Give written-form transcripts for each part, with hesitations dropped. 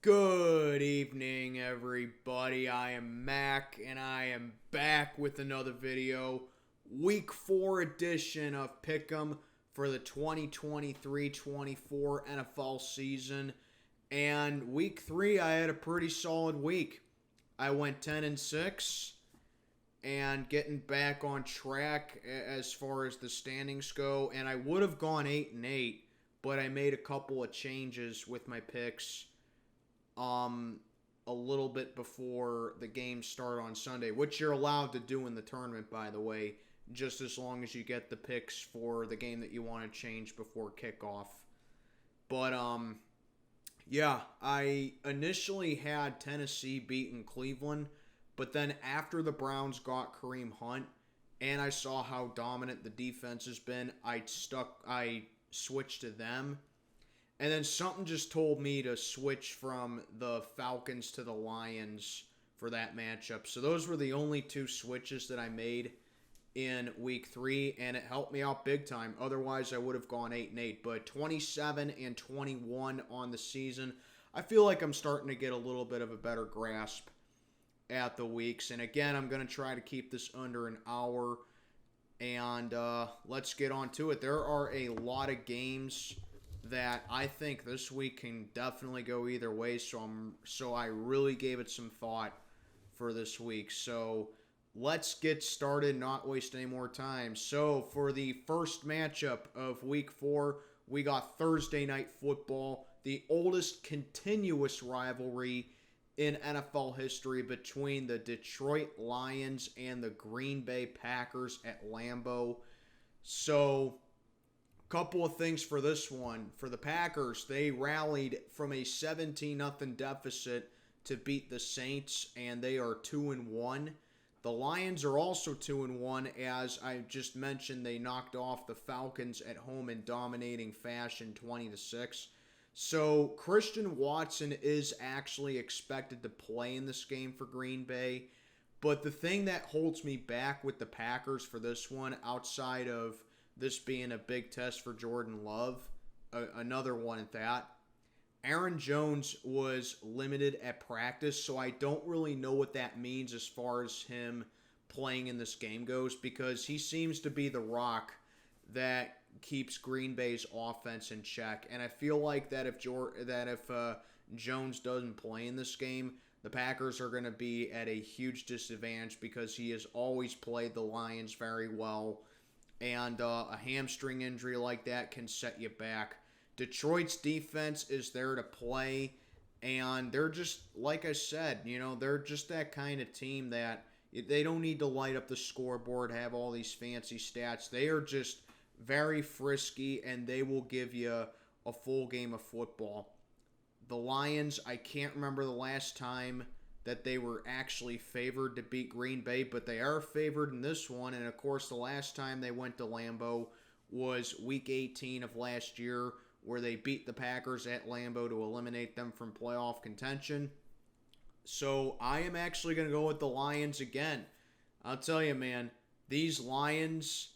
Good evening, everybody. I am Mac, and I am back with another video. Week 4 edition of Pick'em for the 2023-24 NFL season. And Week 3, I had a pretty solid week. I went 10-6, and getting back on track as far as the standings go. And I would have gone 8-8, but I made a couple of changes with my picks a little bit before the games start on Sunday, which you're allowed to do in the tournament, by the way, just as long as you get the picks for the game that you want to change before kickoff. But yeah, I initially had Tennessee beating Cleveland, but then after the Browns got Kareem Hunt and I saw how dominant the defense has been, I switched to them. And then something just told me to switch from the Falcons to the Lions for that matchup. So those were the only two switches that I made in Week 3, and it helped me out big time. Otherwise, I would have gone 8-8. But 27-21 on the season. I feel like I'm starting to get a little bit of a better grasp at the weeks. And again, I'm going to try to keep this under an hour. And let's get on to it. There are a lot of games that I think this week can definitely go either way, so I really gave it some thought for this week. So let's get started, not waste any more time. So for the first matchup of Week 4, we got Thursday Night Football, the oldest continuous rivalry in NFL history between the Detroit Lions and the Green Bay Packers at Lambeau. So couple of things for this one. For the Packers, they rallied from a 17-0 deficit to beat the Saints, and they are 2-1. The Lions are also 2-1, as I just mentioned. They knocked off the Falcons at home in dominating fashion, 20-6. So Christian Watson is actually expected to play in this game for Green Bay. But the thing that holds me back with the Packers for this one, outside of this being a big test for Jordan Love, another one at that, Aaron Jones was limited at practice, so I don't really know what that means as far as him playing in this game goes, because he seems to be the rock that keeps Green Bay's offense in check. And I feel like that if Jones doesn't play in this game, the Packers are going to be at a huge disadvantage, because he has always played the Lions very well. And a hamstring injury like that can set you back. Detroit's defense is there to play, and they're just, like I said, they're just that kind of team that they don't need to light up the scoreboard, have all these fancy stats. They are just very frisky, and they will give you a full game of football. The Lions, I can't remember the last time that they were actually favored to beat Green Bay, but they are favored in this one. And of course, the last time they went to Lambeau was Week 18 of last year, where they beat the Packers at Lambeau to eliminate them from playoff contention. So I am actually going to go with the Lions again. I'll tell you, man, these Lions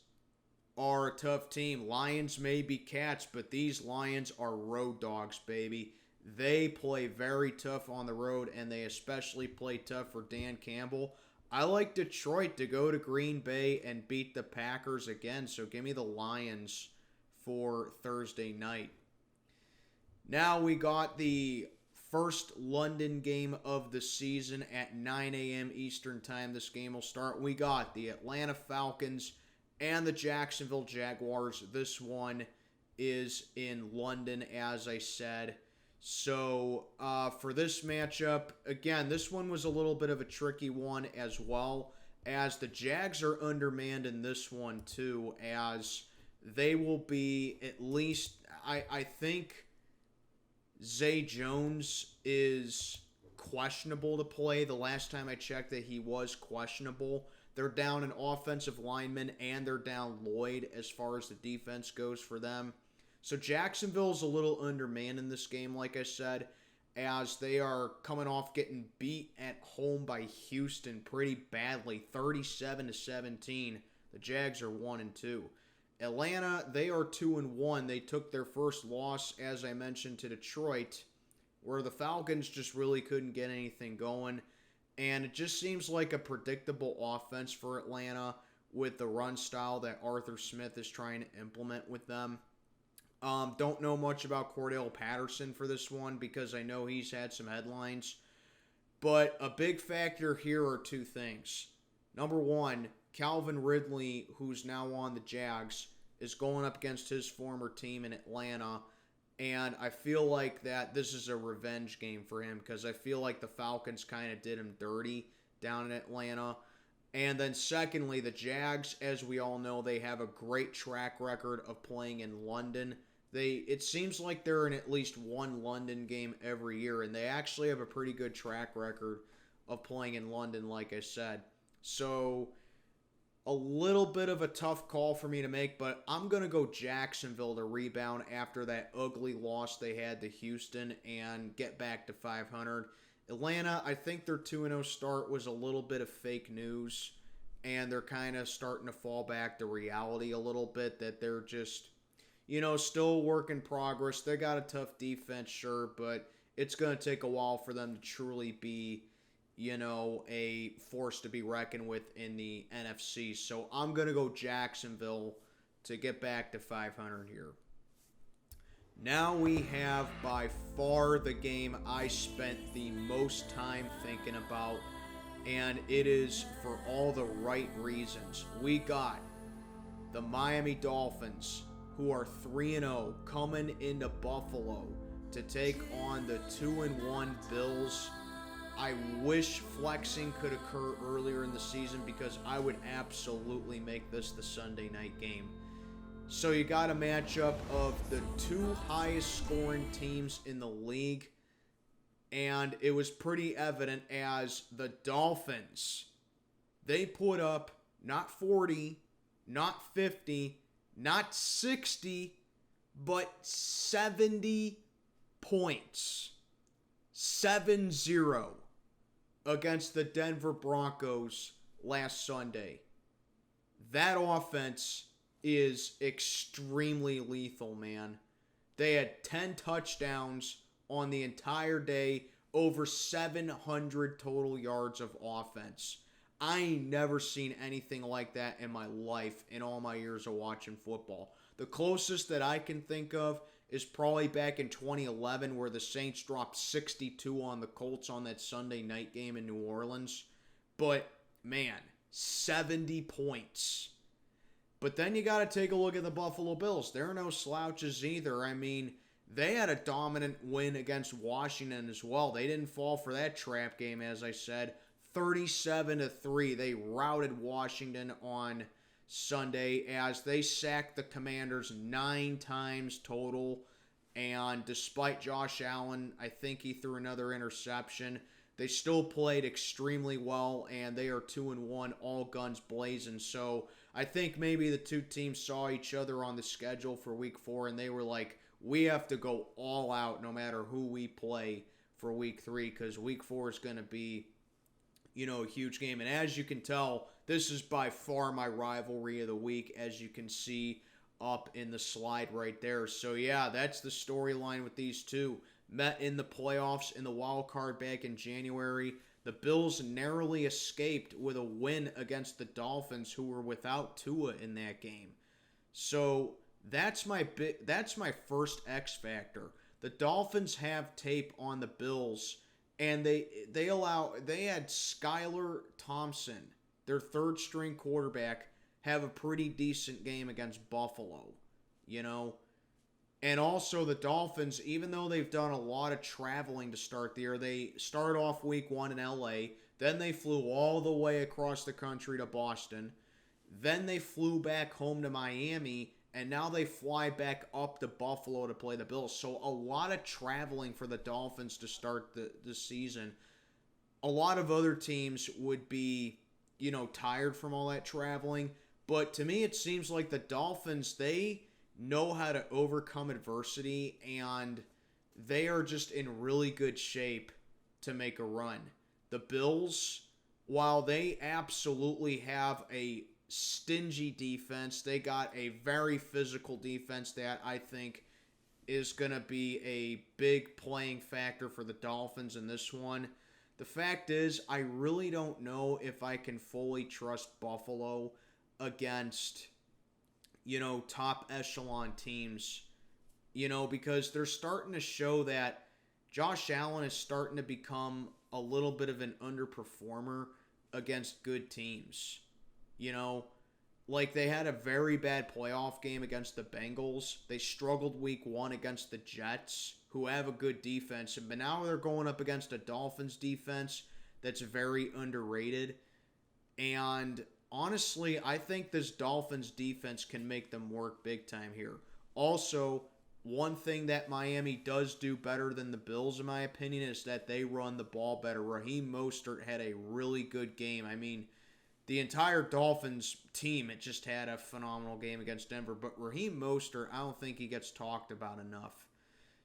are a tough team. Lions may be cats, but these Lions are road dogs, baby. They play very tough on the road, and they especially play tough for Dan Campbell. I like Detroit to go to Green Bay and beat the Packers again, so give me the Lions for Thursday night. Now we got the first London game of the season at 9 a.m. Eastern Time. This game will start. We got the Atlanta Falcons and the Jacksonville Jaguars. This one is in London, as I said. So for this matchup, again, this one was a little bit of a tricky one as well, as the Jags are undermanned in this one too, as they will be at least, I think Zay Jones is questionable to play. The last time I checked that he was questionable. They're down an offensive lineman, and they're down Lloyd as far as the defense goes for them. So Jacksonville's a little undermanned in this game, like I said, as they are coming off getting beat at home by Houston pretty badly, 37-17. The Jags are 1-2. Atlanta, they are 2-1. They took their first loss, as I mentioned, to Detroit where the Falcons just really couldn't get anything going. And it just seems like a predictable offense for Atlanta with the run style that Arthur Smith is trying to implement with them. Don't know much about Cordell Patterson for this one because I know he's had some headlines. But a big factor here are two things. Number one, Calvin Ridley, who's now on the Jags, is going up against his former team in Atlanta. And I feel like that this is a revenge game for him because I feel like the Falcons kind of did him dirty down in Atlanta. And then secondly, the Jags, as we all know, they have a great track record of playing in London. It seems like they're in at least one London game every year, and they actually have a pretty good track record of playing in London, like I said. So a little bit of a tough call for me to make, but I'm going to go Jacksonville to rebound after that ugly loss they had to Houston and get back to 500. Atlanta, I think their 2-0 start was a little bit of fake news, and they're kind of starting to fall back to reality a little bit, that they're just, still work in progress. They got a tough defense, sure, but it's going to take a while for them to truly be, a force to be reckoned with in the NFC. So I'm going to go Jacksonville to get back to 500 here. Now we have by far the game I spent the most time thinking about, and it is for all the right reasons. We got the Miami Dolphins, who are 3-0, coming into Buffalo to take on the 2-1 Bills. I wish flexing could occur earlier in the season because I would absolutely make this the Sunday night game. So you got a matchup of the two highest scoring teams in the league, and it was pretty evident as the Dolphins, they put up not 40, not 50, not 60, but 70 points. 7-0 against the Denver Broncos last Sunday. That offense is extremely lethal, man. They had 10 touchdowns on the entire day, over 700 total yards of offense. I ain't never seen anything like that in my life in all my years of watching football. The closest that I can think of is probably back in 2011 where the Saints dropped 62 on the Colts on that Sunday night game in New Orleans. But, man, 70 points. But then you got to take a look at the Buffalo Bills. They're no slouches either. I mean, they had a dominant win against Washington as well. They didn't fall for that trap game, as I said. 37-3. They routed Washington on Sunday as they sacked the Commanders 9 times total. And despite Josh Allen, I think he threw another interception, they still played extremely well, and they are 2-1, all guns blazing. So I think maybe the two teams saw each other on the schedule for Week 4, and they were like, we have to go all out no matter who we play for Week 3, because Week 4 is going to be, a huge game. And as you can tell, this is by far my rivalry of the week, as you can see up in the slide right there. So yeah, that's the storyline with these two. Met in the playoffs in the wild card back in January. The Bills narrowly escaped with a win against the Dolphins, who were without Tua in that game. So that's my first X factor. The Dolphins have tape on the Bills, and they had Skylar Thompson, their third string quarterback, have a pretty decent game against Buffalo, And also the Dolphins, even though they've done a lot of traveling to start the year, they started off Week 1 in LA, then they flew all the way across the country to Boston, then they flew back home to Miami, and now they fly back up to Buffalo to play the Bills. So a lot of traveling for the Dolphins to start the season. A lot of other teams would be, tired from all that traveling. But to me, it seems like the Dolphins, they know how to overcome adversity, and they are just in really good shape to make a run. The Bills, while they absolutely have a stingy defense, they got a very physical defense that I think is going to be a big playing factor for the Dolphins in this one. The fact is, I really don't know if I can fully trust Buffalo against, top echelon teams, because they're starting to show that Josh Allen is starting to become a little bit of an underperformer against good teams. Like they had a very bad playoff game against the Bengals. They struggled week 1 against the Jets, who have a good defense. But now they're going up against a Dolphins defense that's very underrated. And honestly, I think this Dolphins defense can make them work big time here. Also, one thing that Miami does do better than the Bills, in my opinion, is that they run the ball better. Raheem Mostert had a really good game. I mean, the entire Dolphins team, it just had a phenomenal game against Denver. But Raheem Mostert, I don't think he gets talked about enough.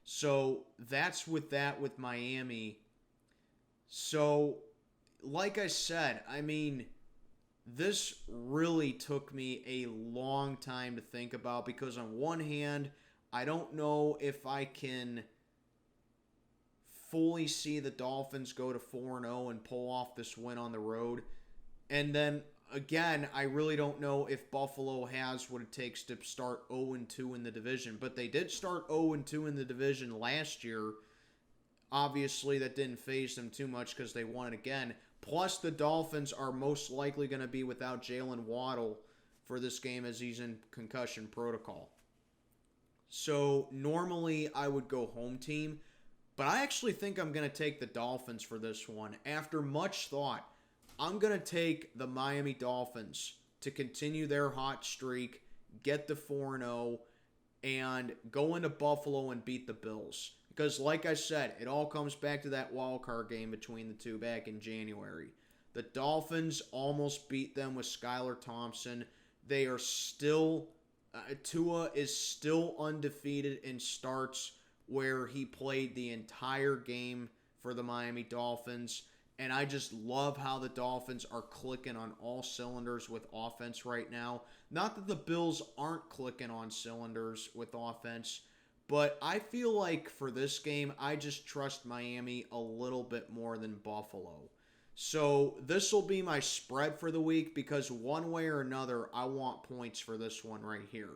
So that's with Miami. So, like I said, I mean, this really took me a long time to think about because on one hand, I don't know if I can fully see the Dolphins go to 4-0 and pull off this win on the road. And then, again, I really don't know if Buffalo has what it takes to start 0-2 in the division. But they did start 0-2 in the division last year. Obviously, that didn't faze them too much because they won it again. Plus, the Dolphins are most likely going to be without Jalen Waddle for this game as he's in concussion protocol. So, normally, I would go home team. But I actually think I'm going to take the Dolphins for this one. After much thought, I'm going to take the Miami Dolphins to continue their hot streak, get the 4-0, and go into Buffalo and beat the Bills. Because like I said, it all comes back to that wild card game between the two back in January. The Dolphins almost beat them with Skylar Thompson. They are still, Tua is still undefeated in starts where he played the entire game for the Miami Dolphins. And I just love how the Dolphins are clicking on all cylinders with offense right now. Not that the Bills aren't clicking on cylinders with offense, but I feel like for this game, I just trust Miami a little bit more than Buffalo. So this will be my spread for the week because one way or another, I want points for this one right here.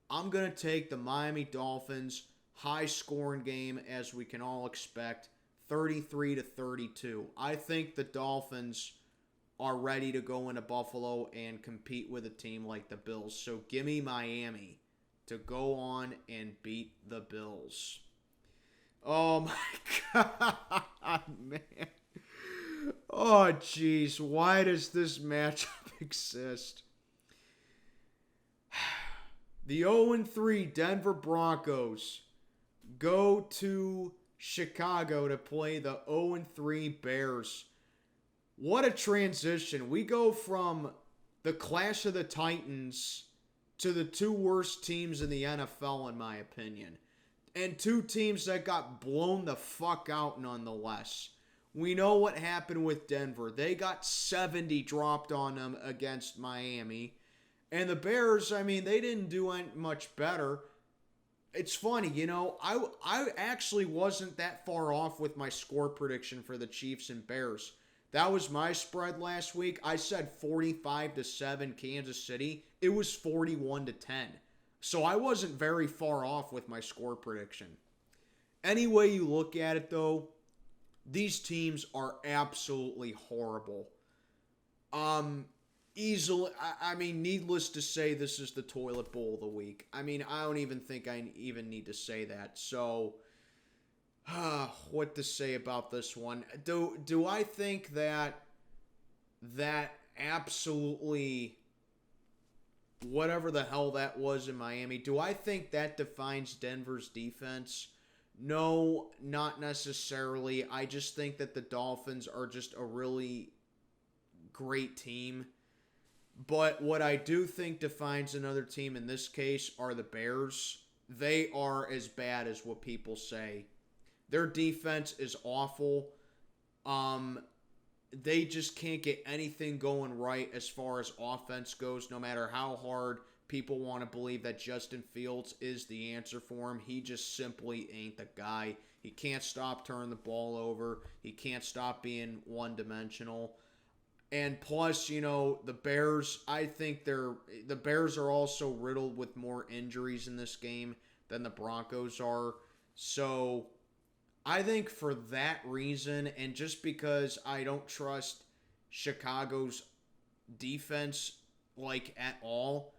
I'm going to take the Miami Dolphins high-scoring game as we can all expect. 33-32. I think the Dolphins are ready to go into Buffalo and compete with a team like the Bills. So give me Miami to go on and beat the Bills. Oh my God, man. Oh, jeez. Why does this matchup exist? The 0-3 Denver Broncos go to Chicago to play the 0-3 Bears. What a transition. We go from the Clash of the Titans to the two worst teams in the NFL, in my opinion. And two teams that got blown the fuck out nonetheless. We know what happened with Denver. They got 70 dropped on them against Miami. And the Bears, I mean, they didn't do much better. It's funny, I actually wasn't that far off with my score prediction for the Chiefs and Bears. That was my spread last week. I said 45-7 Kansas City. It was 41-10. So I wasn't very far off with my score prediction. Any way you look at it, though, these teams are absolutely horrible. Easily, I mean, needless to say, this is the toilet bowl of the week. I mean, I don't even think I even need to say that. So, what to say about this one? Do I think that absolutely whatever the hell that was in Miami, do I think that defines Denver's defense? No, not necessarily. I just think that the Dolphins are just a really great team. But what I do think defines another team in this case are the Bears. They are as bad as what people say. Their defense is awful. They just can't get anything going right as far as offense goes, no matter how hard people want to believe that Justin Fields is the answer for him. He just simply ain't the guy. He can't stop turning the ball over. He can't stop being one-dimensional. And plus, the Bears, I think the Bears are also riddled with more injuries in this game than the Broncos are. So I think for that reason, and just because I don't trust Chicago's defense at all,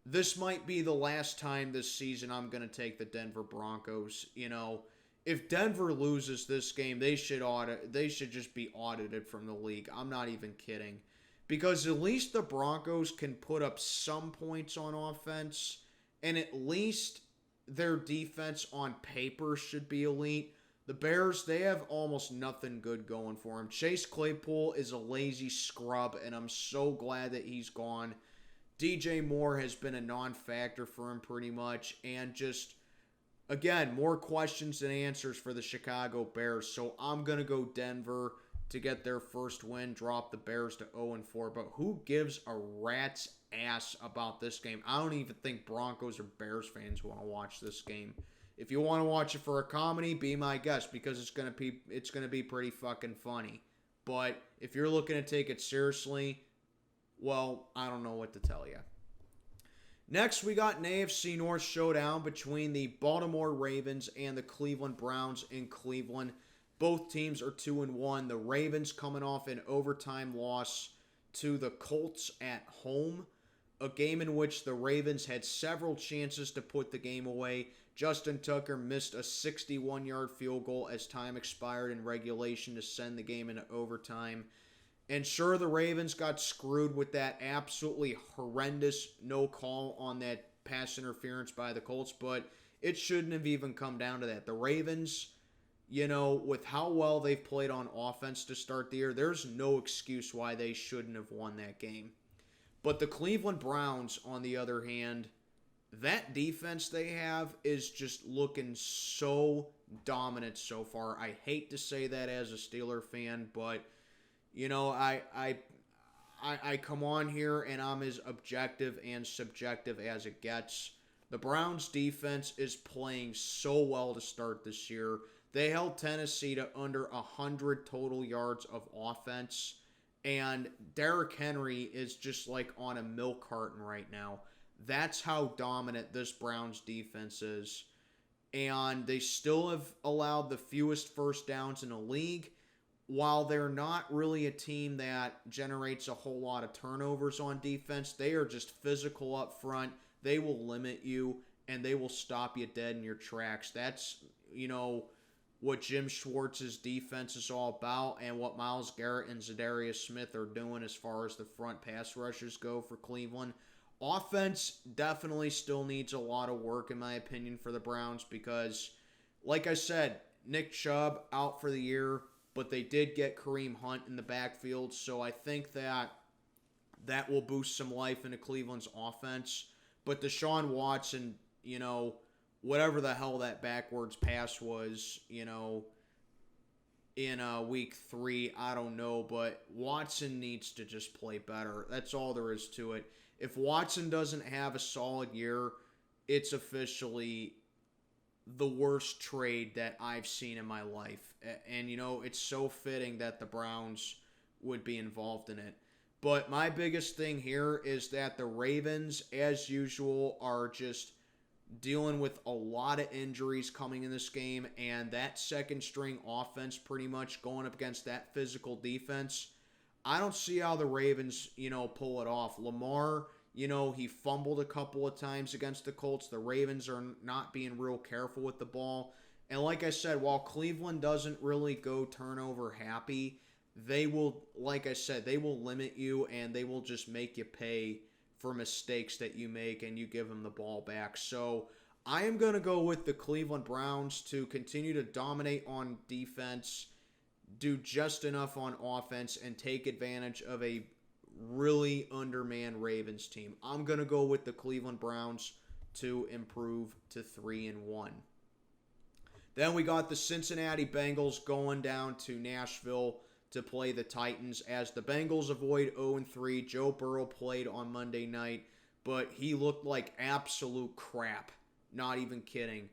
this might be the last time this season I'm going to take the Denver Broncos. If Denver loses this game, they should just be audited from the league. I'm not even kidding. Because at least the Broncos can put up some points on offense, and at least their defense on paper should be elite. The Bears, they have almost nothing good going for them. Chase Claypool is a lazy scrub, and I'm so glad that he's gone. DJ Moore has been a non-factor for him pretty much, and just, again, more questions than answers for the Chicago Bears. So I'm going to go Denver to get their first win, drop the Bears to 0-4. But who gives a rat's ass about this game? I don't even think Broncos or Bears fans want to watch this game. If you want to watch it for a comedy, be my guest, because it's going to be pretty fucking funny. But if you're looking to take it seriously, well, I don't know what to tell you. Next, we got an AFC North showdown between the Baltimore Ravens and the Cleveland Browns in Cleveland. Both teams are 2-1. The Ravens coming off an overtime loss to the Colts at home, a game in which the Ravens had several chances to put the game away. Justin Tucker missed a 61-yard field goal as time expired in regulation to send the game into overtime. And sure, the Ravens got screwed with that absolutely horrendous no call on that pass interference by the Colts, but it shouldn't have even come down to that. The Ravens, with how well they've played on offense to start the year, there's no excuse why they shouldn't have won that game. But the Cleveland Browns, on the other hand, that defense they have is just looking so dominant so far. I hate to say that as a Steeler fan, but I come on here and I'm as objective and subjective as it gets. The Browns defense is playing so well to start this year. They held Tennessee to under 100 total yards of offense, and Derrick Henry is just like on a milk carton right now. That's how dominant this Browns defense is. And they still have allowed the fewest first downs in the league. While they're not really a team that generates a whole lot of turnovers on defense, they are just physical up front. They will limit you, and they will stop you dead in your tracks. That's, what Jim Schwartz's defense is all about, and what Myles Garrett and Zadarius Smith are doing as far as the front pass rushers go for Cleveland. Offense definitely still needs a lot of work, in my opinion, for the Browns because, like I said, Nick Chubb out for the year, but they did get Kareem Hunt in the backfield, so I think that will boost some life into Cleveland's offense. But Deshaun Watson, whatever the hell that backwards pass was, in week 3, I don't know, but Watson needs to just play better. That's all there is to it. If Watson doesn't have a solid year, it's officially the worst trade that I've seen in my life. And, it's so fitting that the Browns would be involved in it. But my biggest thing here is that the Ravens, as usual, are just dealing with a lot of injuries coming in this game. And that second-string offense pretty much going up against that physical defense, I don't see how the Ravens, pull it off. Lamar, he fumbled a couple of times against the Colts. The Ravens are not being real careful with the ball. And like I said, while Cleveland doesn't really go turnover happy, they will, like I said, they will limit you and they will just make you pay for mistakes that you make and you give them the ball back. So I am going to go with the Cleveland Browns to continue to dominate on defense, do just enough on offense, and take advantage of a really undermanned Ravens team. I'm going to go with the Cleveland Browns to improve to 3-1. Then we got the Cincinnati Bengals going down to Nashville to play the Titans as the Bengals avoid 0-3. Joe Burrow played on Monday night, but he looked like absolute crap. Not even kidding.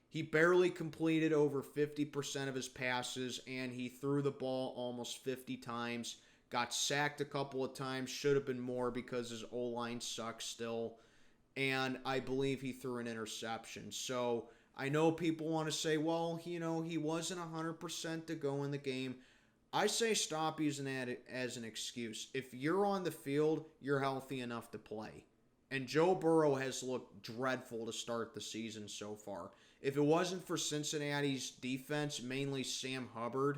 He barely completed over 50% of his passes, and he threw the ball almost 50 times. Got sacked a couple of times, should have been more because his O-line sucks still. And I believe he threw an interception. So I know people want to say, well, he wasn't 100% to go in the game. I say stop using that as an excuse. If you're on the field, you're healthy enough to play. And Joe Burrow has looked dreadful to start the season so far. If it wasn't for Cincinnati's defense, mainly Sam Hubbard,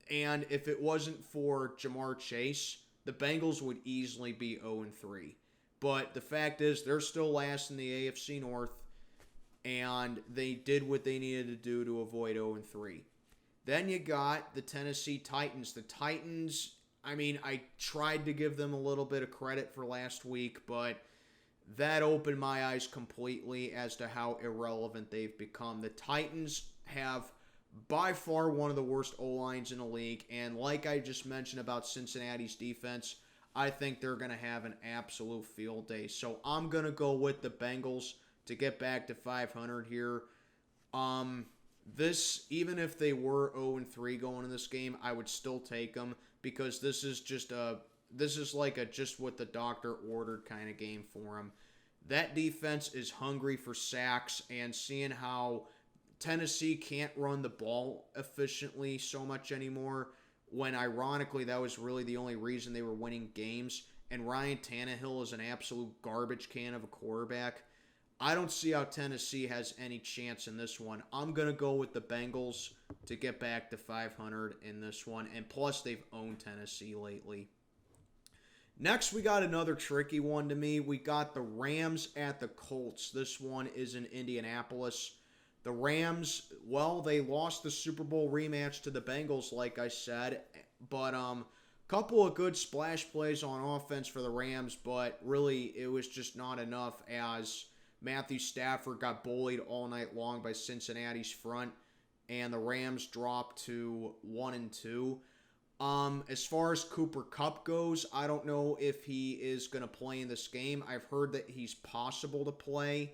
and if it wasn't for Jamar Chase, the Bengals would easily be 0-3. But the fact is, they're still last in the AFC North, and they did what they needed to do to avoid 0-3. Then you got the Tennessee Titans. The Titans, I tried to give them a little bit of credit for last week, but that opened my eyes completely as to how irrelevant they've become. The Titans have by far one of the worst O-lines in the league, and like I just mentioned about Cincinnati's defense, I think they're going to have an absolute field day. So I'm going to go with the Bengals to get back to 500 here. Even if they were 0-3 going in this game, I would still take them because this is just what the doctor ordered kind of game for them. That defense is hungry for sacks, and seeing how Tennessee can't run the ball efficiently so much anymore, when ironically that was really the only reason they were winning games, and Ryan Tannehill is an absolute garbage can of a quarterback, I don't see how Tennessee has any chance in this one. I'm going to go with the Bengals to get back to 500 in this one. And plus, they've owned Tennessee lately. Next, we got another tricky one to me. We got the Rams at the Colts. This one is in Indianapolis. The Rams, well, they lost the Super Bowl rematch to the Bengals, like I said. But couple of good splash plays on offense for the Rams, but really it was just not enough as Matthew Stafford got bullied all night long by Cincinnati's front, and the Rams dropped to 1-2. As far as Cooper Kupp goes, I don't know if he is going to play in this game. I've heard that he's possible to play,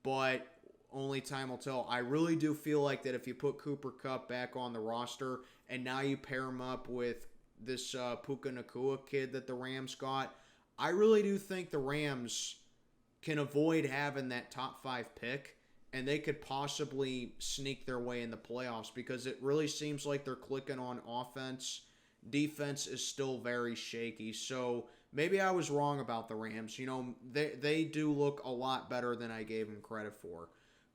but only time will tell. I really do feel like that if you put Cooper Kupp back on the roster, and now you pair him up with this Puka Nacua kid that the Rams got, I really do think the Rams can avoid having that top 5 pick, and they could possibly sneak their way in the playoffs because it really seems like they're clicking on offense. Defense is still very shaky, so maybe I was wrong about the Rams. They do look a lot better than I gave them credit for.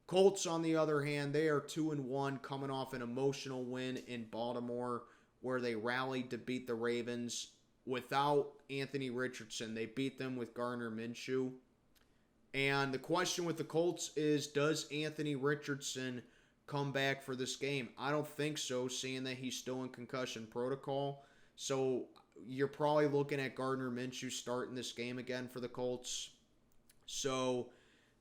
Colts, on the other hand, they are 2-1, coming off an emotional win in Baltimore where they rallied to beat the Ravens without Anthony Richardson. They beat them with Gardner Minshew. And the question with the Colts is, does Anthony Richardson come back for this game? I don't think so, seeing that he's still in concussion protocol. So you're probably looking at Gardner Minshew starting this game again for the Colts. So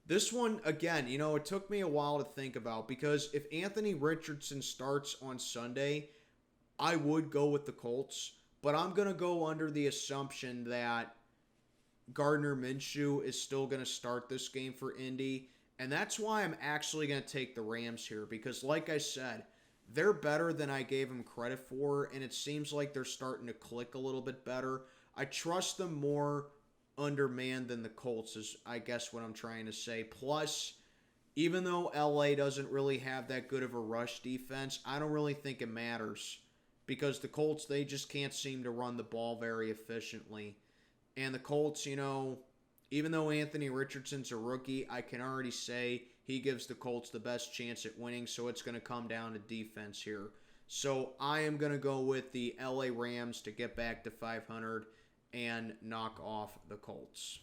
this one, again, it took me a while to think about because if Anthony Richardson starts on Sunday, I would go with the Colts. But I'm going to go under the assumption that Gardner Minshew is still going to start this game for Indy, and that's why I'm actually going to take the Rams here because, like I said, they're better than I gave them credit for, and it seems like they're starting to click a little bit better. I trust them more undermanned than the Colts is, I guess, what I'm trying to say. Plus, even though LA doesn't really have that good of a rush defense, I don't really think it matters because the Colts, they just can't seem to run the ball very efficiently. And the Colts, even though Anthony Richardson's a rookie, I can already say he gives the Colts the best chance at winning, so it's going to come down to defense here. So I am going to go with the LA Rams to get back to 500 and knock off the Colts.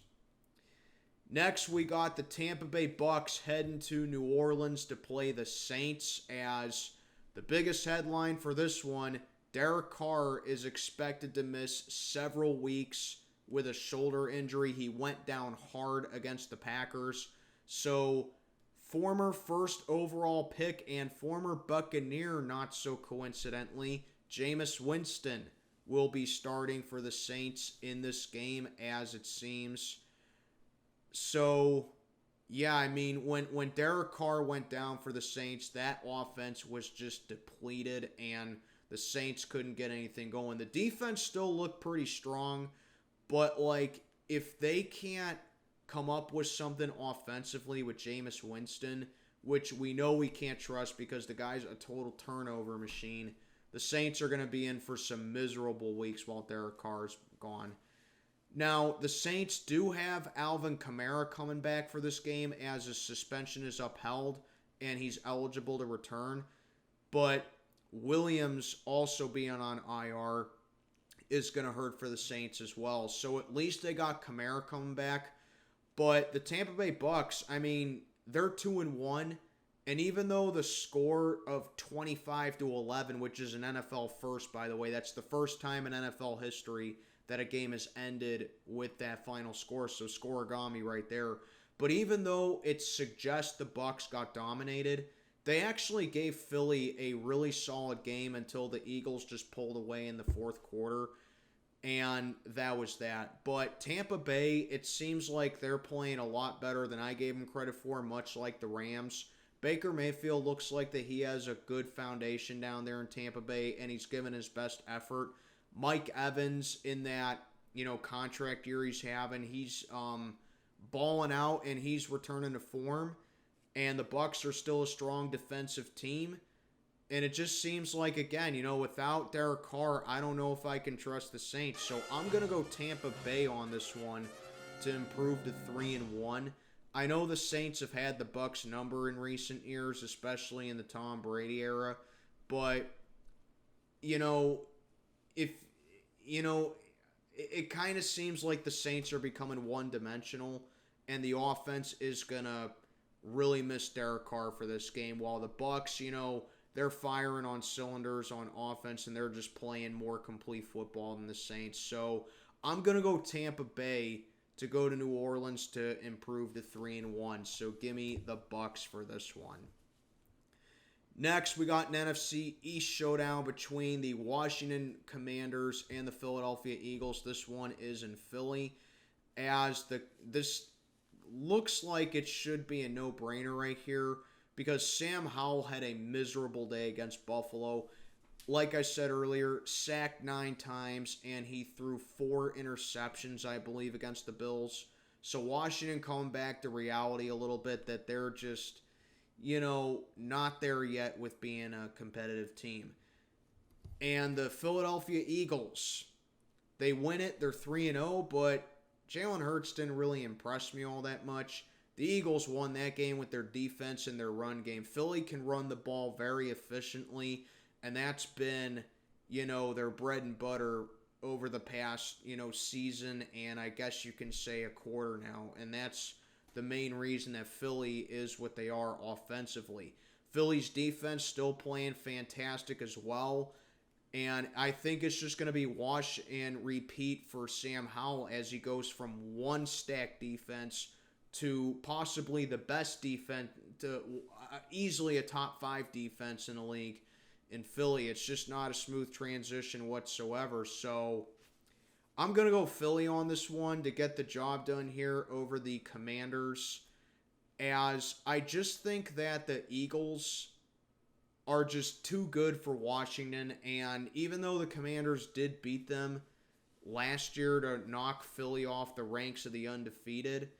Next, we got the Tampa Bay Bucs heading to New Orleans to play the Saints as the biggest headline for this one, Derek Carr is expected to miss several weeks with a shoulder injury. He went down hard against the Packers. So, former first overall pick and former Buccaneer, not so coincidentally, Jameis Winston will be starting for the Saints in this game, as it seems. So, yeah, I mean, when Derek Carr went down for the Saints, that offense was just depleted, and the Saints couldn't get anything going. The defense still looked pretty strong, but, like, if they can't come up with something offensively with Jameis Winston, which we know we can't trust because the guy's a total turnover machine, the Saints are going to be in for some miserable weeks while Derek Carr's gone. Now, the Saints do have Alvin Kamara coming back for this game as his suspension is upheld and he's eligible to return. But Williams also being on IR is going to hurt for the Saints as well. So at least they got Kamara coming back. But the Tampa Bay Bucs, I mean, they're 2-1. And even though the score of 25-11, which is an NFL first, by the way, that's the first time in NFL history that a game has ended with that final score, so scoregami right there. But even though it suggests the Bucs got dominated, they actually gave Philly a really solid game until the Eagles just pulled away in the fourth quarter, and that was that. But Tampa Bay, it seems like they're playing a lot better than I gave them credit for, much like the Rams. Baker Mayfield looks like that he has a good foundation down there in Tampa Bay, and he's given his best effort. Mike Evans in that, contract year he's having, he's balling out and he's returning to form. And the Bucs are still a strong defensive team. And it just seems like, again, without Derek Carr, I don't know if I can trust the Saints. So I'm going to go Tampa Bay on this one to improve to 3-1. I know the Saints have had the Bucs number in recent years, especially in the Tom Brady era. But, it kind of seems like the Saints are becoming one-dimensional, and the offense is going to really miss Derek Carr for this game, while the Bucs, they're firing on cylinders on offense, and they're just playing more complete football than the Saints. So I'm going to go Tampa Bay to go to New Orleans to improve to 3-1. So give me the Bucs for this one. Next, we got an NFC East showdown between the Washington Commanders and the Philadelphia Eagles. This one is in Philly, as this looks like it should be a no-brainer right here because Sam Howell had a miserable day against Buffalo. Like I said earlier, sacked 9 times, and he threw 4 interceptions, I believe, against the Bills. So Washington coming back to reality a little bit that they're just, not there yet with being a competitive team. And the Philadelphia Eagles, they win it. They're 3-0, but Jalen Hurts didn't really impress me all that much. The Eagles won that game with their defense and their run game. Philly can run the ball very efficiently, and that's been, their bread and butter over the past, season, and I guess you can say a quarter now. And that's the main reason that Philly is what they are offensively. Philly's defense still playing fantastic as well. And I think it's just going to be wash and repeat for Sam Howell as he goes from one stacked defense to possibly the best defense, to easily a top 5 defense in the league in Philly. It's just not a smooth transition whatsoever. So I'm going to go Philly on this one to get the job done here over the Commanders, as I just think that the Eagles are just too good for Washington, and even though the Commanders did beat them last year to knock Philly off the ranks of the undefeated,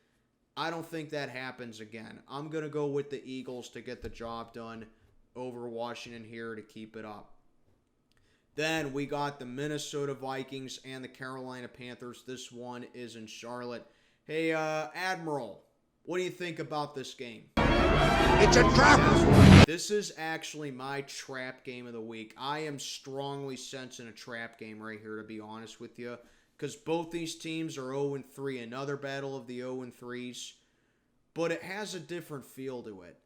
I don't think that happens again. I'm going to go with the Eagles to get the job done over Washington here to keep it up. Then we got the Minnesota Vikings and the Carolina Panthers. This one is in Charlotte. Hey, Admiral, what do you think about this game? It's a trap! This is actually my trap game of the week. I am strongly sensing a trap game right here, to be honest with you, because both these teams are 0-3, another battle of the 0-3s, but it has a different feel to it.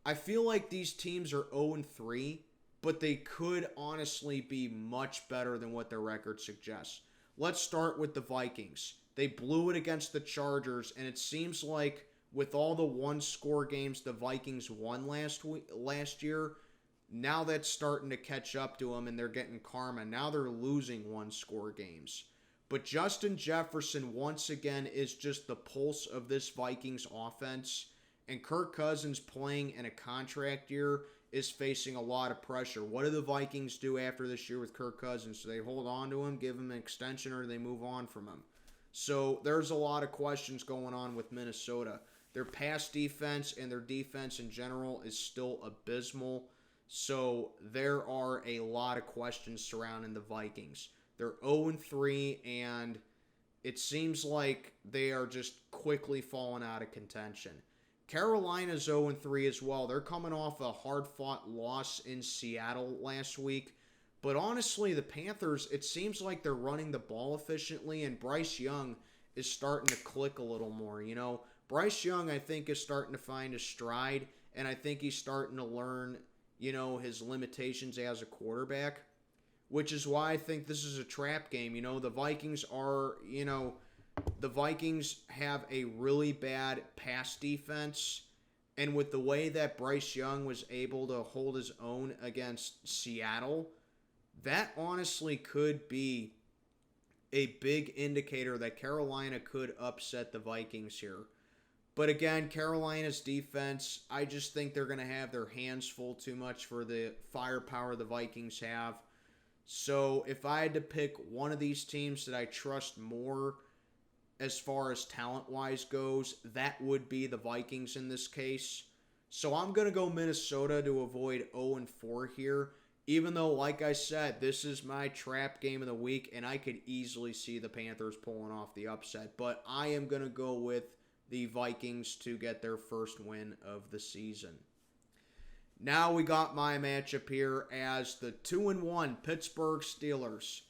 I feel like these teams are 0-3, but they could honestly be much better than what their record suggests. Let's start with the Vikings. They blew it against the Chargers, and it seems like with all the one-score games the Vikings won last year, now that's starting to catch up to them, and they're getting karma. Now they're losing one-score games. But Justin Jefferson, once again, is just the pulse of this Vikings offense. And Kirk Cousins, playing in a contract year, is facing a lot of pressure. What do the Vikings do after this year with Kirk Cousins? Do they hold on to him, give him an extension, or do they move on from him? So there's a lot of questions going on with Minnesota. Their pass defense and their defense in general is still abysmal. So there are a lot of questions surrounding the Vikings. They're 0-3, and it seems like they are just quickly falling out of contention. Carolina's 0-3 as well. They're coming off a hard-fought loss in Seattle last week. But honestly, the Panthers, it seems like they're running the ball efficiently, and Bryce Young is starting to click a little more. Bryce Young, I think, is starting to find his stride, and I think he's starting to learn, his limitations as a quarterback, which is why I think this is a trap game. The Vikings have a really bad pass defense, and with the way that Bryce Young was able to hold his own against Seattle, that honestly could be a big indicator that Carolina could upset the Vikings here. But again, Carolina's defense, I just think they're going to have their hands full too much for the firepower the Vikings have. So if I had to pick one of these teams that I trust more as far as talent-wise goes, that would be the Vikings in this case. So I'm going to go Minnesota to avoid 0-4 here, even though, like I said, this is my trap game of the week, and I could easily see the Panthers pulling off the upset. But I am going to go with the Vikings to get their first win of the season. Now we got my matchup here as the 2-1 Pittsburgh Steelers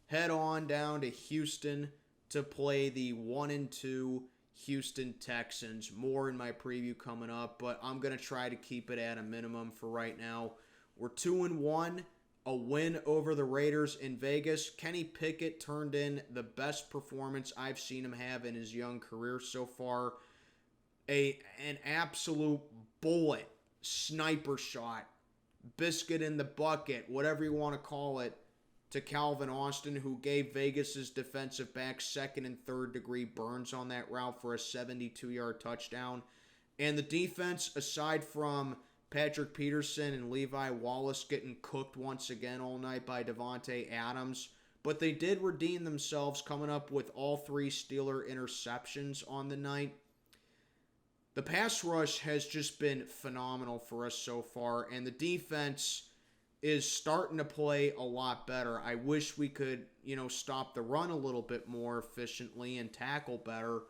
head on down to Houston to play the 1-2 Houston Texans. More in my preview coming up, but I'm going to try to keep it at a minimum for right now. We're 2-1, a win over the Raiders in Vegas. Kenny Pickett turned in the best performance I've seen him have in his young career so far. An absolute bullet, sniper shot, biscuit in the bucket, whatever you want to call it, to Calvin Austin, who gave Vegas's defensive backs second and third degree burns on that route for a 72-yard touchdown. And the defense, aside from Patrick Peterson and Levi Wallace getting cooked once again all night by Devontae Adams, but they did redeem themselves coming up with all three Steeler interceptions on the night. The pass rush has just been phenomenal for us so far, and the defense is starting to play a lot better. I wish we could, stop the run a little bit more efficiently and tackle better,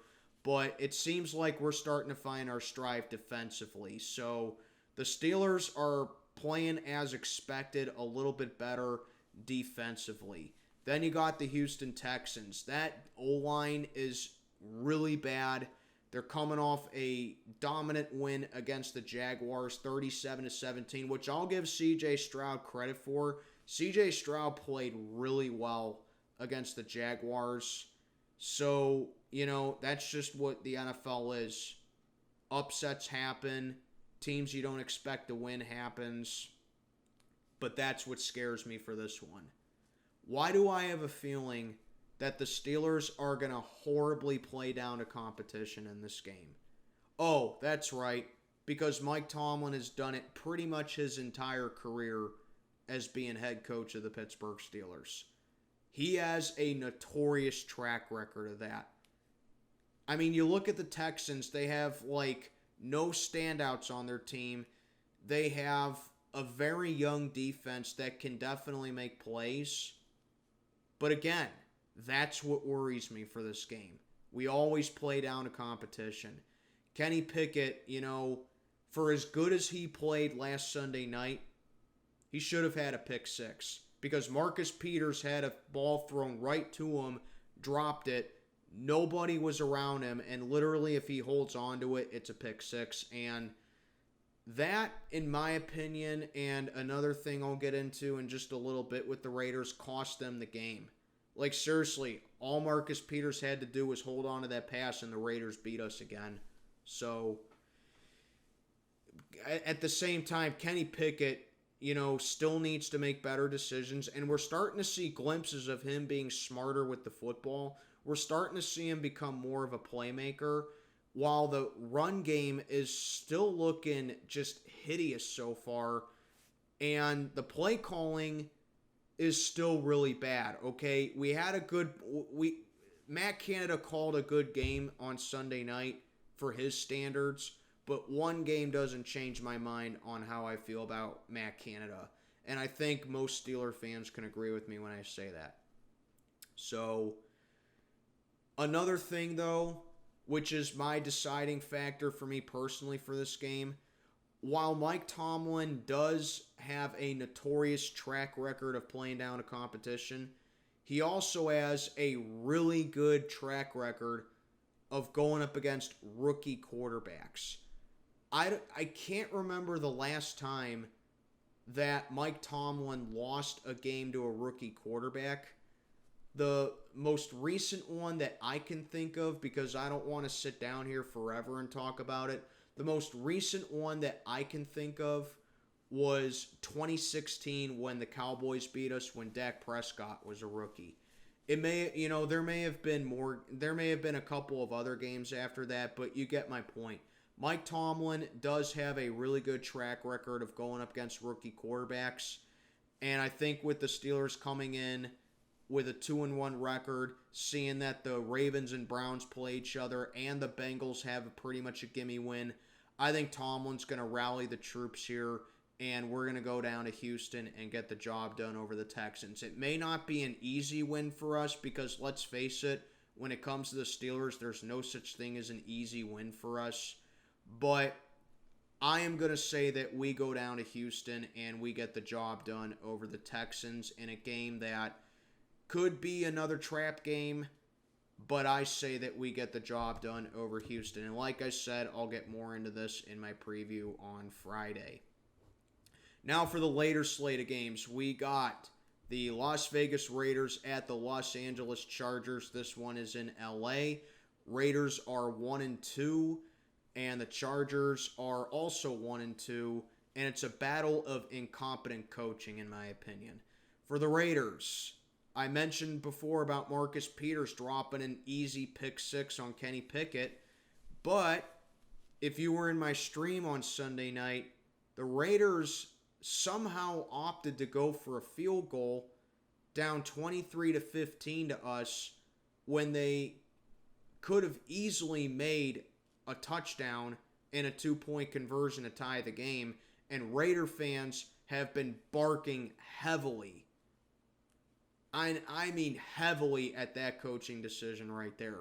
but it seems like we're starting to find our stride defensively. So the Steelers are playing as expected, a little bit better defensively. Then you got the Houston Texans. That O-line is really bad. They're coming off a dominant win against the Jaguars, 37-17, which I'll give C.J. Stroud credit for. C.J. Stroud played really well against the Jaguars. So, that's just what the NFL is. Upsets happen. Teams you don't expect to win happens. But that's what scares me for this one. Why do I have a feeling that the Steelers are going to horribly play down to competition in this game? Oh, that's right, because Mike Tomlin has done it pretty much his entire career as being head coach of the Pittsburgh Steelers. He has a notorious track record of that. I mean, you look at the Texans, they have, no standouts on their team. They have a very young defense that can definitely make plays. But again, that's what worries me for this game. We always play down to competition. Kenny Pickett, for as good as he played last Sunday night, he should have had a pick six. Because Marcus Peters had a ball thrown right to him, dropped it, nobody was around him, and literally if he holds on to it, it's a pick six. And that, in my opinion, and another thing I'll get into in just a little bit with the Raiders, cost them the game. Seriously, all Marcus Peters had to do was hold on to that pass, and the Raiders beat us again. So, at the same time, Kenny Pickett still needs to make better decisions. And we're starting to see glimpses of him being smarter with the football. We're starting to see him become more of a playmaker, while the run game is still looking just hideous so far. And the play calling is still really bad, okay? Matt Canada called a good game on Sunday night for his standards, but one game doesn't change my mind on how I feel about Matt Canada. And I think most Steeler fans can agree with me when I say that. So, another thing, though, which is my deciding factor for me personally for this game, while Mike Tomlin does have a notorious track record of playing down a competition, he also has a really good track record of going up against rookie quarterbacks. I can't remember the last time that Mike Tomlin lost a game to a rookie quarterback. The most recent one that I can think of, because I don't want to sit down here forever and talk about it, the most recent one that I can think of was 2016 when the Cowboys beat us when Dak Prescott was a rookie. There may have been a couple of other games after that, but you get my point. Mike Tomlin does have a really good track record of going up against rookie quarterbacks, and I think with the Steelers coming in with a 2-1 record, seeing that the Ravens and Browns play each other and the Bengals have pretty much a gimme win, I think Tomlin's going to rally the troops here, and we're going to go down to Houston and get the job done over the Texans. It may not be an easy win for us because, let's face it, when it comes to the Steelers, there's no such thing as an easy win for us. But I am going to say that we go down to Houston and we get the job done over the Texans in a game that could be another trap game, but I say that we get the job done over Houston. And like I said, I'll get more into this in my preview on Friday. Now for the later slate of games, we got the Las Vegas Raiders at the Los Angeles Chargers. This one is in LA. Raiders are 1-2, and the Chargers are also 1-2, and it's a battle of incompetent coaching, in my opinion. For the Raiders, I mentioned before about Marcus Peters dropping an easy pick six on Kenny Pickett, but if you were in my stream on Sunday night, the Raiders somehow opted to go for a field goal down 23-15 to us when they could have easily made a touchdown and a 2-point conversion to tie the game, and Raider fans have been barking heavily. I mean heavily at that coaching decision right there.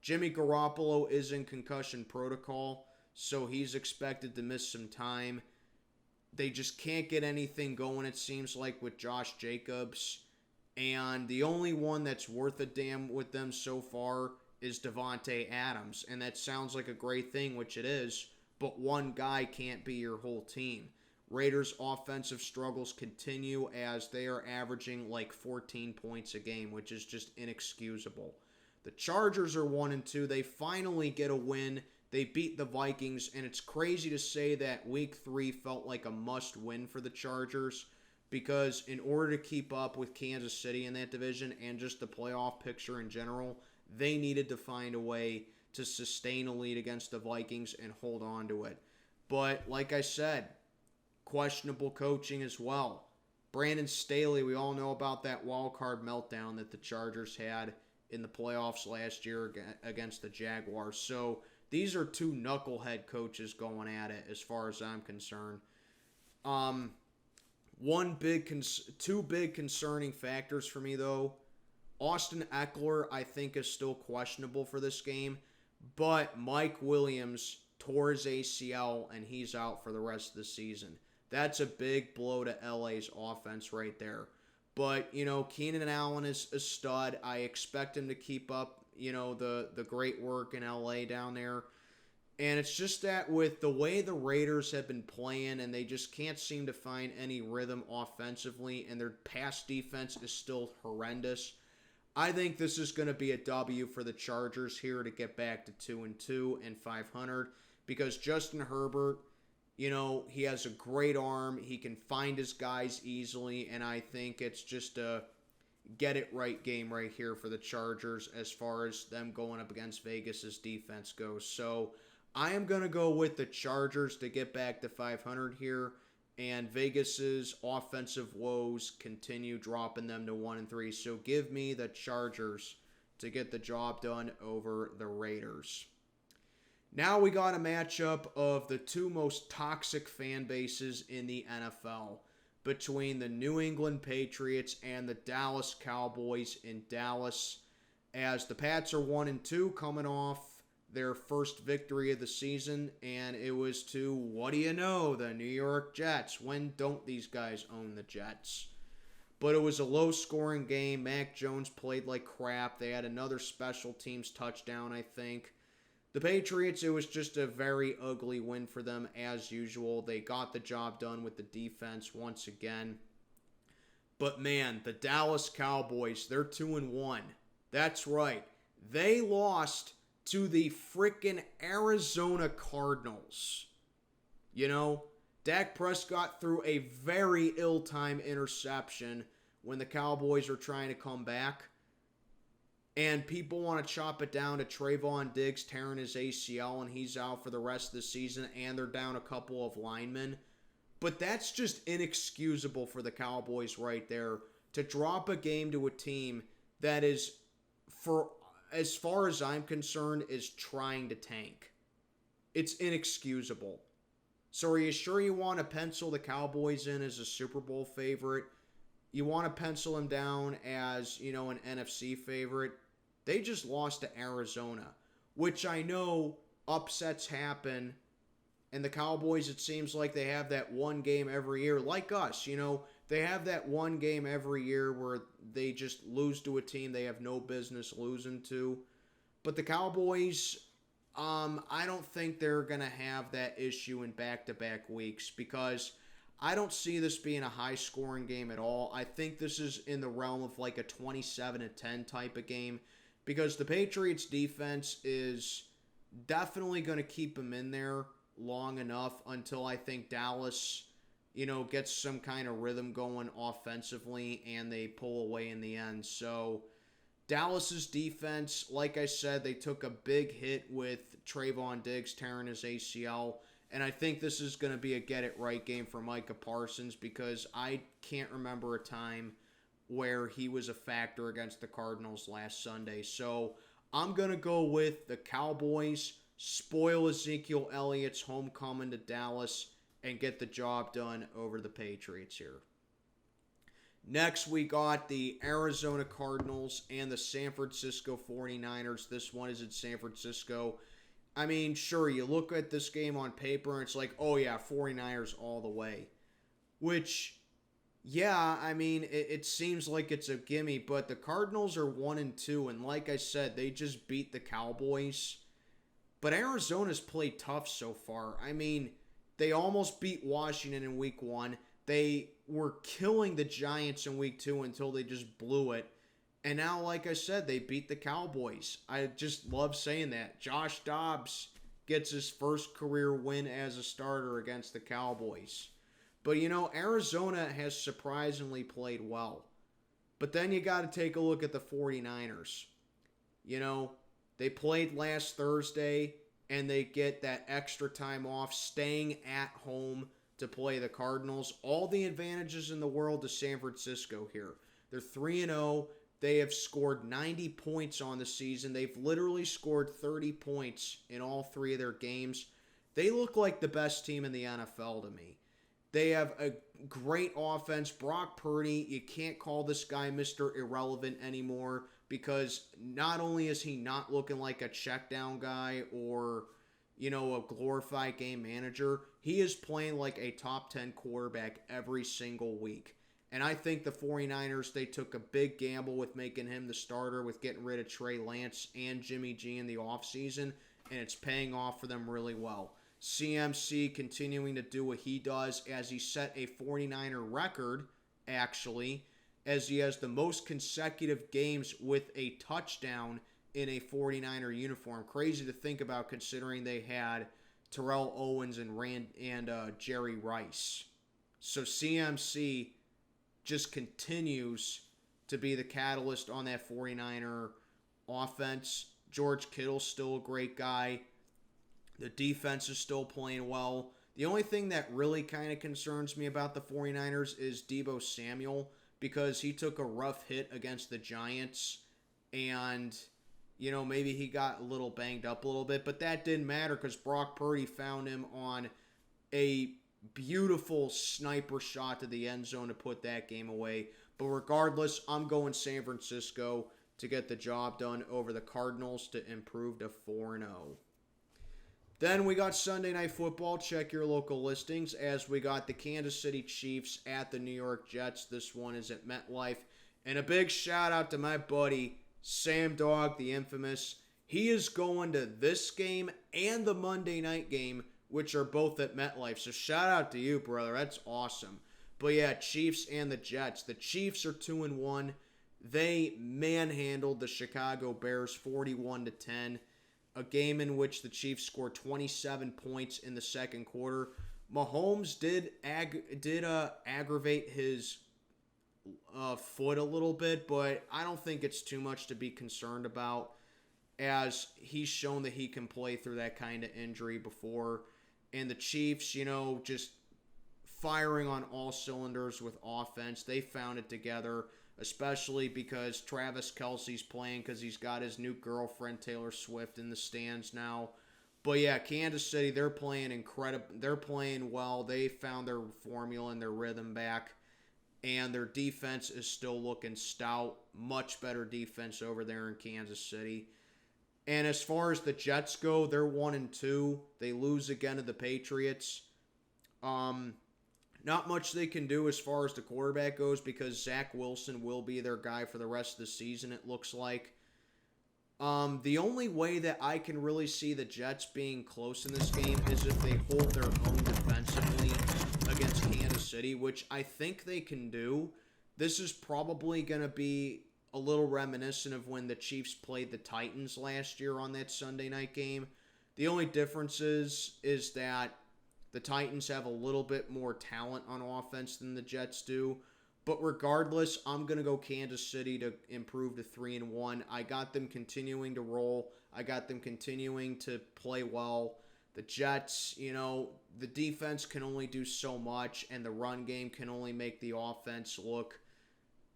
Jimmy Garoppolo is in concussion protocol, so he's expected to miss some time. They just can't get anything going, it seems like, with Josh Jacobs. And the only one that's worth a damn with them so far is Devontae Adams. And that sounds like a great thing, which it is, but one guy can't be your whole team. Raiders' offensive struggles continue as they are averaging like 14 points a game, which is just inexcusable. The Chargers are 1-2. They finally get a win. They beat the Vikings, and it's crazy to say that Week 3 felt like a must-win for the Chargers because in order to keep up with Kansas City in that division and just the playoff picture in general, they needed to find a way to sustain a lead against the Vikings and hold on to it. But like I said, questionable coaching as well. Brandon Staley, we all know about that wild card meltdown that the Chargers had in the playoffs last year against the Jaguars. So these are two knucklehead coaches going at it as far as I'm concerned. Two big concerning factors for me, though. Austin Eckler, I think, is still questionable for this game, but Mike Williams tore his ACL, and he's out for the rest of the season. That's a big blow to LA's offense right there. But, Keenan Allen is a stud. I expect him to keep up, the great work in LA down there. And it's just that with the way the Raiders have been playing and they just can't seem to find any rhythm offensively and their pass defense is still horrendous, I think this is going to be a W for the Chargers here to get back to 2-2 and 500 because Justin Herbert, he has a great arm. He can find his guys easily, and I think it's just a get-it-right game right here for the Chargers as far as them going up against Vegas' defense goes. So I am going to go with the Chargers to get back to 500 here, and Vegas' offensive woes continue dropping them to 1-3. So give me the Chargers to get the job done over the Raiders. Now we got a matchup of the two most toxic fan bases in the NFL between the New England Patriots and the Dallas Cowboys in Dallas, as the Pats are 1-2 coming off their first victory of the season, and it was to, what do you know, the New York Jets. When don't these guys own the Jets? But it was a low-scoring game. Mac Jones played like crap. They had another special teams touchdown, I think. The Patriots, it was just a very ugly win for them as usual. They got the job done with the defense once again. But man, the Dallas Cowboys, they're 2-1. That's right. They lost to the frickin' Arizona Cardinals. Dak Prescott threw a very ill-timed interception when the Cowboys were trying to come back. And people want to chop it down to Trayvon Diggs tearing his ACL and he's out for the rest of the season, and they're down a couple of linemen. But that's just inexcusable for the Cowboys right there to drop a game to a team that is, for as far as I'm concerned, is trying to tank. It's inexcusable. So are you sure you want to pencil the Cowboys in as a Super Bowl favorite? You want to pencil them down as, an NFC favorite? They just lost to Arizona, which I know upsets happen. And the Cowboys, it seems like they have that one game every year, like us. They have that one game every year where they just lose to a team they have no business losing to. But the Cowboys, I don't think they're going to have that issue in back-to-back weeks, because I don't see this being a high-scoring game at all. I think this is in the realm of like a 27-10 type of game, because the Patriots' defense is definitely going to keep them in there long enough until I think Dallas, gets some kind of rhythm going offensively and they pull away in the end. So Dallas's defense, like I said, they took a big hit with Trayvon Diggs tearing his ACL. And I think this is going to be a get-it-right game for Micah Parsons, because I can't remember a time where he was a factor against the Cardinals last Sunday. So I'm going to go with the Cowboys, spoil Ezekiel Elliott's homecoming to Dallas, and get the job done over the Patriots here. Next, we got the Arizona Cardinals and the San Francisco 49ers. This one is in San Francisco. I mean, sure, you look at this game on paper and it's like, oh yeah, 49ers all the way. Which, yeah, I mean, it seems like it's a gimme, but the Cardinals are 1-2, and like I said, they just beat the Cowboys. But Arizona's played tough so far. I mean, they almost beat Washington in Week 1. They were killing the Giants in Week 2 until they just blew it. And now, like I said, they beat the Cowboys. I just love saying that. Josh Dobbs gets his first career win as a starter against the Cowboys. But, Arizona has surprisingly played well. But then you got to take a look at the 49ers. They played last Thursday, and they get that extra time off, staying at home to play the Cardinals. All the advantages in the world to San Francisco here. They're 3-0. They have scored 90 points on the season. They've literally scored 30 points in all three of their games. They look like the best team in the NFL to me. They have a great offense. Brock Purdy, you can't call this guy Mr. Irrelevant anymore, because not only is he not looking like a check down guy or, a glorified game manager, he is playing like a top 10 quarterback every single week. And I think the 49ers, they took a big gamble with making him the starter, with getting rid of Trey Lance and Jimmy G in the offseason, and it's paying off for them really well. CMC continuing to do what he does, as he set a 49er record, actually, as he has the most consecutive games with a touchdown in a 49er uniform. Crazy to think about, considering they had Terrell Owens and Jerry Rice. So CMC just continues to be the catalyst on that 49er offense. George Kittle's still a great guy. The defense is still playing well. The only thing that really kind of concerns me about the 49ers is Deebo Samuel, because he took a rough hit against the Giants, and, maybe he got a little banged up a little bit, but that didn't matter because Brock Purdy found him on a beautiful sniper shot to the end zone to put that game away. But regardless, I'm going San Francisco to get the job done over the Cardinals to improve to 4-0. Then we got Sunday Night Football. Check your local listings, as we got the Kansas City Chiefs at the New York Jets. This one is at MetLife. And a big shout out to my buddy, Sam Dog, the infamous. He is going to this game and the Monday night game, which are both at MetLife. So shout out to you, brother. That's awesome. But yeah, Chiefs and the Jets. The Chiefs are 2-1. They manhandled the Chicago Bears 41-10. A game in which the Chiefs scored 27 points in the second quarter. Mahomes did aggravate his foot a little bit, but I don't think it's too much to be concerned about, as he's shown that he can play through that kind of injury before. And the Chiefs, just firing on all cylinders with offense. They found it together, especially because Travis Kelce's playing, because he's got his new girlfriend Taylor Swift in the stands now. But yeah, Kansas City, they're playing incredible. They're playing well. They found their formula and their rhythm back, and their defense is still looking stout. Much better defense over there in Kansas City. And as far as the Jets go, they're 1-2. They lose again to the Patriots. Not much they can do as far as the quarterback goes, because Zach Wilson will be their guy for the rest of the season, it looks like. The only way that I can really see the Jets being close in this game is if they hold their own defensively against Kansas City, which I think they can do. This is probably going to be a little reminiscent of when the Chiefs played the Titans last year on that Sunday night game. The only difference is that the Titans have a little bit more talent on offense than the Jets do. But regardless, I'm going to go Kansas City to improve to 3-1. I got them continuing to roll. I got them continuing to play well. The Jets, the defense can only do so much, and the run game can only make the offense look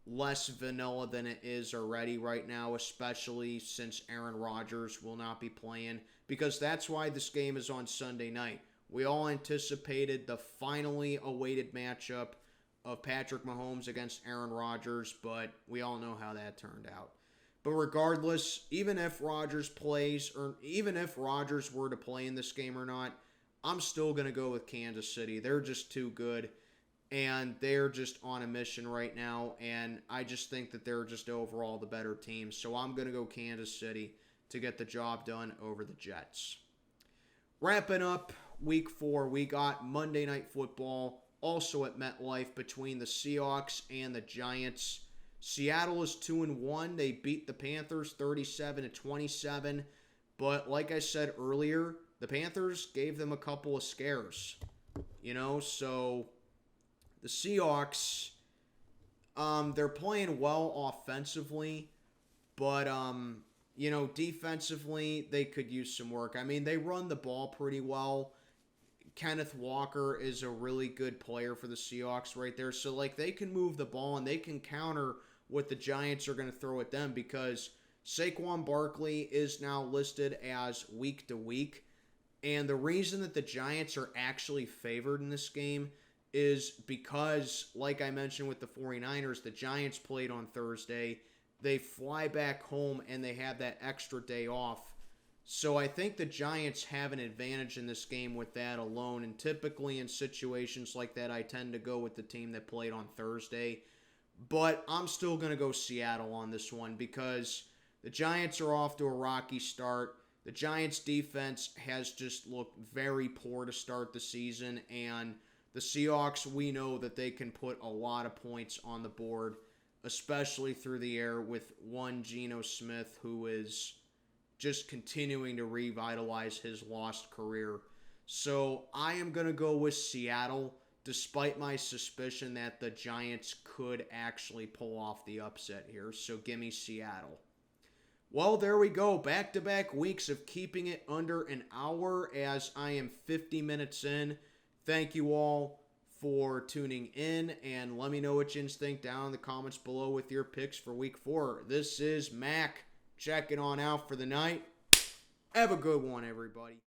less vanilla than it is already right now, especially since Aaron Rodgers will not be playing, because that's why this game is on Sunday night. We all anticipated the finally awaited matchup of Patrick Mahomes against Aaron Rodgers, but we all know how that turned out. But regardless, even if Rodgers plays, or even if Rodgers were to play in this game or not, I'm still going to go with Kansas City. They're just too good, and they're just on a mission right now, and I just think that they're just overall the better team. So I'm going to go Kansas City to get the job done over the Jets. Wrapping up Week 4, we got Monday Night Football, also at MetLife, between the Seahawks and the Giants. Seattle is 2-1. They beat the Panthers 37-27. But like I said earlier, the Panthers gave them a couple of scares. So the Seahawks, they're playing well offensively, but defensively, they could use some work. I mean, they run the ball pretty well. Kenneth Walker is a really good player for the Seahawks right there. So, they can move the ball, and they can counter what the Giants are going to throw at them, because Saquon Barkley is now listed as week to week. And the reason that the Giants are actually favored in this game is because, like I mentioned with the 49ers, the Giants played on Thursday. They fly back home, and they have that extra day off. So I think the Giants have an advantage in this game with that alone. And typically in situations like that, I tend to go with the team that played on Thursday. But I'm still going to go Seattle on this one, because the Giants are off to a rocky start. The Giants' defense has just looked very poor to start the season. And the Seahawks, we know that they can put a lot of points on the board, especially through the air with one Geno Smith, who is just continuing to revitalize his lost career. So I am going to go with Seattle, despite my suspicion that the Giants could actually pull off the upset here. So give me Seattle. Well, there we go. Back-to-back weeks of keeping it under an hour as I am 50 minutes in. Thank you all for tuning in, and let me know what you think down in the comments below with your picks for week 4. This is Mac checking on out for the night. Have a good one, everybody.